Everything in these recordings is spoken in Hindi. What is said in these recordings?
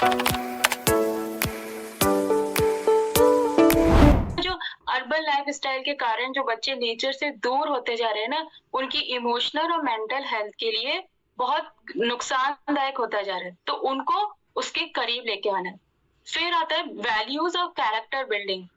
जो अर्बन लाइफस्टाइल के कारण जो बच्चे नेचर से दूर होते जा रहे हैं ना, उनकी इमोशनल और मेंटल हेल्थ के लिए बहुत नुकसानदायक होता जा रहा है, तो उनको उसके करीब लेके आना है। फिर आता है वैल्यूज और कैरेक्टर बिल्डिंग।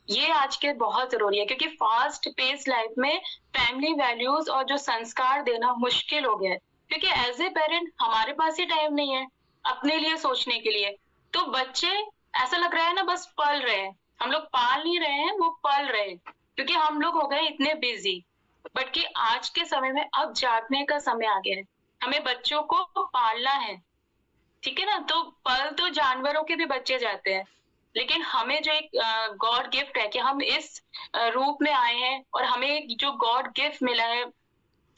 ये आज के बहुत जरूरी है, क्योंकि फास्ट पेस लाइफ में फैमिली वैल्यूज और जो संस्कार देना मुश्किल हो गया है, क्योंकि एज ए पेरेंट हमारे पास ही टाइम नहीं है अपने लिए सोचने के लिए। तो बच्चे ऐसा लग रहा है ना, बस पल रहे हैं, हम लोग पाल नहीं रहे हैं, वो पल रहे हैं, क्योंकि हम लोग हो गए इतने बिजी। बट कि आज के समय में अब जागने का समय आ गया है, हमें बच्चों को पालना है, ठीक है ना। तो पल तो जानवरों के भी बच्चे जाते हैं, लेकिन हमें जो एक गॉड गिफ्ट है कि हम इस रूप में आए हैं, और हमें जो गॉड गिफ्ट मिला है,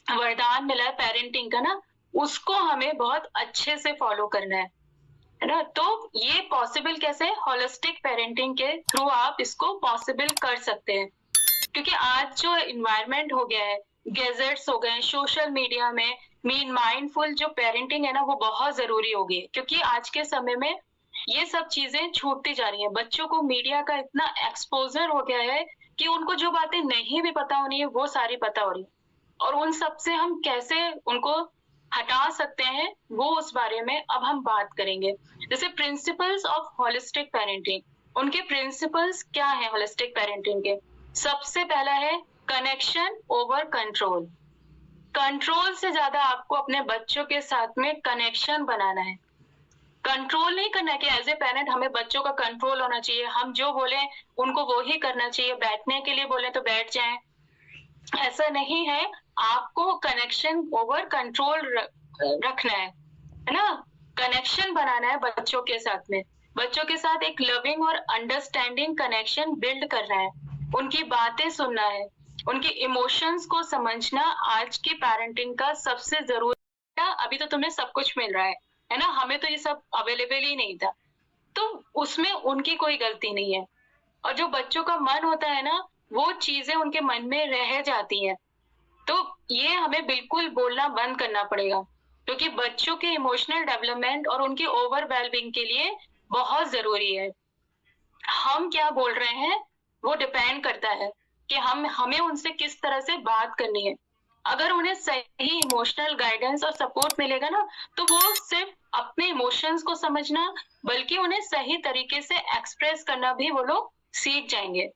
वरदान मिला है पेरेंटिंग का ना, उसको हमें बहुत अच्छे से फॉलो करना है ना। तो ये पॉसिबल कैसे है? होलिस्टिक पेरेंटिंग के थ्रू आप इसको पॉसिबल कर सकते हैं, क्योंकि आज जो इन्वायरमेंट हो गया है, गैजेट्स हो गए, सोशल मीडिया में माइंडफुल जो पेरेंटिंग है ना, वो बहुत जरूरी हो गई है, क्योंकि आज के समय में ये सब चीजें छूटती जा रही हैं। बच्चों को मीडिया का इतना एक्सपोजर हो गया है कि उनको जो बातें नहीं भी पता होनी है वो सारी पता हो रही है, और उन सब से हम कैसे उनको हटा सकते हैं, वो उस बारे में अब हम बात करेंगे। जैसे प्रिंसिपल्स ऑफ होलिस्टिक पेरेंटिंग, उनके प्रिंसिपल्स क्या है होलिस्टिक पेरेंटिंग के? सबसे पहला है कनेक्शन ओवर कंट्रोल। कंट्रोल से ज्यादा आपको अपने बच्चों के साथ में कनेक्शन बनाना है। कंट्रोल नहीं करना है कि एज ए पेरेंट हमें बच्चों का कंट्रोल होना चाहिए, हम जो बोले उनको वो ही करना चाहिए, बैठने के लिए बोले तो बैठ जाएं, ऐसा नहीं है। आपको कनेक्शन ओवर कंट्रोल रखना है ना। कनेक्शन बनाना है बच्चों के साथ में, बच्चों के साथ एक लविंग और अंडरस्टैंडिंग कनेक्शन बिल्ड करना है, उनकी बातें सुनना है, उनके इमोशंस को समझना आज की पेरेंटिंग का सबसे जरूरी। अभी तो तुम्हें सब कुछ मिल रहा है ना, हमें तो ये सब अवेलेबल ही नहीं था, तो उसमें उनकी कोई गलती नहीं है। और जो बच्चों का मन होता है ना, वो चीजें उनके मन में रह जाती हैं। तो ये हमें बिल्कुल बोलना बंद करना पड़ेगा, क्योंकि बच्चों के इमोशनल डेवलपमेंट और उनकी ओवर वेलबींग के लिए बहुत जरूरी है। हम क्या बोल रहे हैं वो डिपेंड करता है कि हमें उनसे किस तरह से बात करनी है। अगर उन्हें सही इमोशनल गाइडेंस और सपोर्ट मिलेगा ना, तो वो सिर्फ अपने इमोशंस को समझना, बल्कि उन्हें सही तरीके से एक्सप्रेस करना भी वो लोग सीख जाएंगे।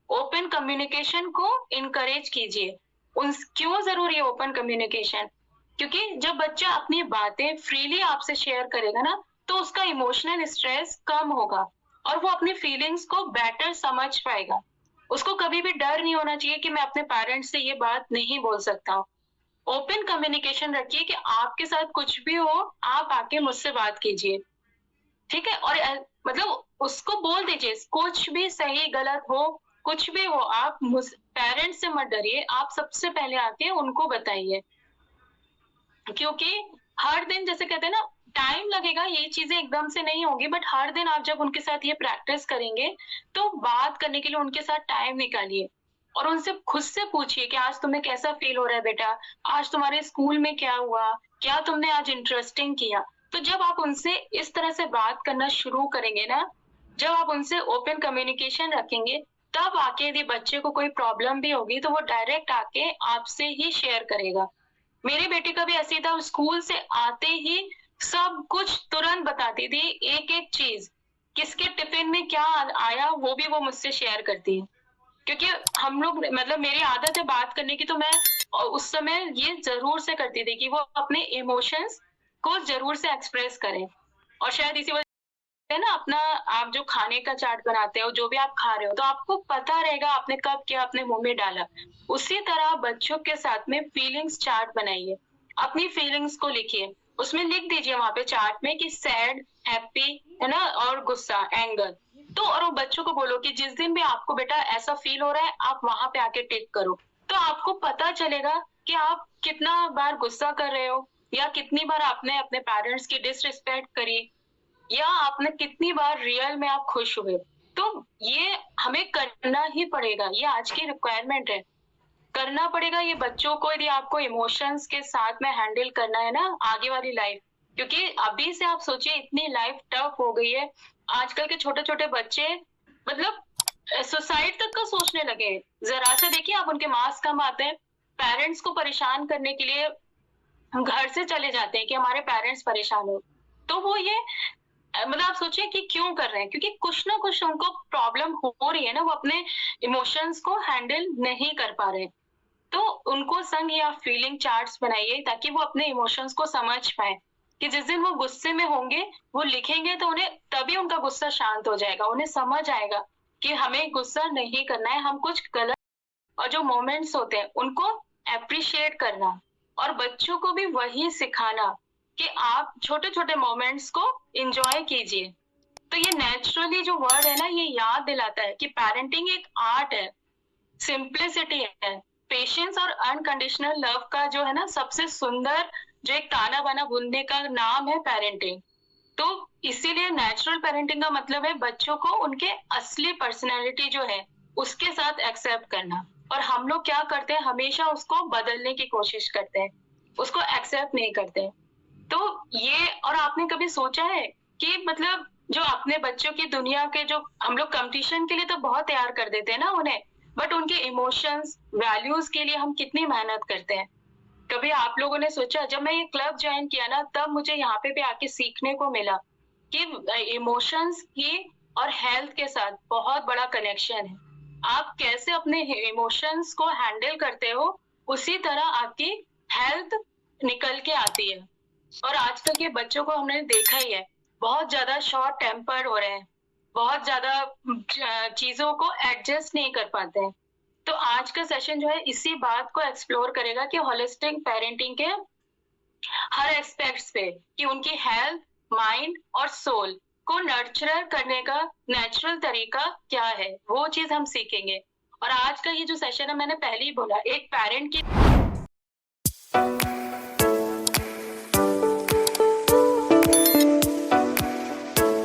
ओपन कम्युनिकेशन को इनकरेज कीजिए। क्यों जरूरी है ओपन कम्युनिकेशन? क्योंकि जब बच्चा अपनी बातें फ्रीली आपसे शेयर करेगा ना, तो उसका इमोशनल स्ट्रेस कम होगा और वो अपनी फीलिंग्स को बेटर समझ पाएगा। उसको कभी भी डर नहीं होना चाहिए कि मैं अपने पेरेंट्स से ये बात नहीं बोल सकता हूँ। ओपन कम्युनिकेशन रखिए कि आपके साथ कुछ भी हो, आप आके मुझसे बात कीजिए, ठीक है। और मतलब उसको बोल दीजिए, कुछ भी सही गलत हो, कुछ भी हो, आप पेरेंट्स से मत डरिए, आप सबसे पहले आके उनको बताइए। क्योंकि हर दिन, जैसे कहते हैं ना, टाइम लगेगा, ये चीजें एकदम से नहीं होगी, बट हर दिन आप जब उनके साथ ये प्रैक्टिस करेंगे, तो बात करने के लिए उनके साथ टाइम निकालिए और उनसे खुद से पूछिए कि आज तुम्हें कैसा फील हो रहा है बेटा, आज तुम्हारे स्कूल में क्या हुआ, क्या तुमने आज इंटरेस्टिंग किया। तो जब आप उनसे इस तरह से बात करना शुरू करेंगे ना, जब आप उनसे ओपन कम्युनिकेशन रखेंगे, तब आके यदि बच्चे को कोई प्रॉब्लम भी होगी तो वो डायरेक्ट आके आपसे ही शेयर करेगा। मेरे बेटे का भी ऐसे था, स्कूल से आते ही सब कुछ तुरंत बताती थी, एक एक चीज, किसके टिफिन में क्या आया वो भी वो मुझसे शेयर करती है। क्योंकि हम लोग, मतलब मेरी आदत है बात करने की, तो मैं उस समय ये जरूर से करती थी कि वो अपने इमोशंस को जरूर से एक्सप्रेस करें। और शायद इसी वजह है ना, अपना आप जो खाने का चार्ट बनाते हो, जो भी आप खा रहे हो, तो आपको पता रहेगा आपने कब क्या अपने मुंह में डाला। उसी तरह बच्चों के साथ में फीलिंग्स चार्ट बनाइए, अपनी फीलिंग्स को लिखिए, उसमें लिख दीजिए वहां पे चार्ट में कि सैड, हैप्पी, है ना, और गुस्सा, एंगर। तो और वो बच्चों को बोलो कि जिस दिन भी आपको बेटा ऐसा फील हो रहा है, आप वहां पे आके टिक करो, तो आपको पता चलेगा कि आप कितना बार गुस्सा कर रहे हो, या कितनी बार आपने अपने पेरेंट्स की डिसरिस्पेक्ट करी, या आपने कितनी बार रियल में आप खुश हुए। तो ये हमें करना ही पड़ेगा, ये आज की रिक्वायरमेंट है, करना पड़ेगा ये बच्चों को, यदि आपको इमोशंस के साथ में हैंडल करना है ना आगे वाली लाइफ। क्योंकि अभी से आप सोचिए इतनी लाइफ टफ हो गई है। आजकल के छोटे-छोटे बच्चे मतलब सुसाइड तक का सोचने लगे हैं। ज़रा-सा देखिए आप उनके मार्क्स कम आते हैं, पेरेंट्स को परेशान करने के लिए घर से चले जाते हैं कि हमारे पेरेंट्स परेशान हो। तो वो ये मतलब आप सोचिए कि क्यों कर रहे हैं? क्योंकि कुछ ना कुछ उनको प्रॉब्लम हो रही है ना, वो अपने इमोशंस को हैंडल नहीं कर पा रहे हैं। तो उनको संग या फीलिंग चार्ट्स बनाइए ताकि वो अपने इमोशंस को समझ पाएँ, कि जिस दिन वो गुस्से में होंगे, वो लिखेंगे तो उन्हें तभी उनका गुस्सा शांत हो जाएगा। उन्हें समझ आएगा कि हमें गुस्सा नहीं करना है, हम कुछ गलत और जो मोमेंट्स होते हैं उनको एप्रिशिएट करना और बच्चों को भी वही सिखाना कि आप छोटे-छोटे मोमेंट्स को एन्जॉय कीजिए। तो ये नेचुरली जो वर्ड है ना, ये याद दिलाता है कि पैरेंटिंग एक आर्ट है, सिंप्लिसिटी है, पेशेंस और अनकंडीशनल लव का जो है ना सबसे सुंदर जो एक ताना-बाना बुनने का नाम है पेरेंटिंग। तो इसीलिए नेचुरल पेरेंटिंग का मतलब है बच्चों को उनके असली पर्सनैलिटी जो है, उसके साथ एक्सेप्ट करना। और हम लोग क्या करते हैं, हमेशा उसको बदलने की कोशिश करते हैं, उसको एक्सेप्ट नहीं करते हैं। तो ये और आपने कभी सोचा है कि मतलब जो अपने बच्चों की दुनिया के जो हम लोग कॉम्पिटिशन के लिए तो बहुत तैयार कर देते हैं ना उन्हें, बट उनके इमोशंस, वैल्यूज़ के लिए हम कितनी मेहनत करते हैं। कभी आप लोगों ने सोचा जब मैं ये क्लब जॉइन किया ना तब मुझे यहाँ पे भी आके सीखने को मिला कि इमोशंस की और हेल्थ के साथ बहुत बड़ा कनेक्शन है। आप कैसे अपने इमोशंस को हैंडल करते हो, उसी तरह आपकी हेल्थ निकल के आती है। और आजकल के बच्चों को हमने देखा ही है, बहुत ज़्यादा शॉर्ट टेम्पर हो रहे हैं, बहुत ज़्यादा चीज़ों को एडजस्ट नहीं कर पाते हैं। तो आज का सेशन जो है इसी बात को एक्सप्लोर करेगा कि होलिस्टिक पेरेंटिंग के हर एस्पेक्ट्स पे कि उनकी हेल्थ, माइंड और सोल को नर्चर करने का नेचुरल तरीका क्या है, वो चीज़ हम सीखेंगे। और आज का ये जो सेशन है मैंने पहले ही बोला, एक पेरेंट की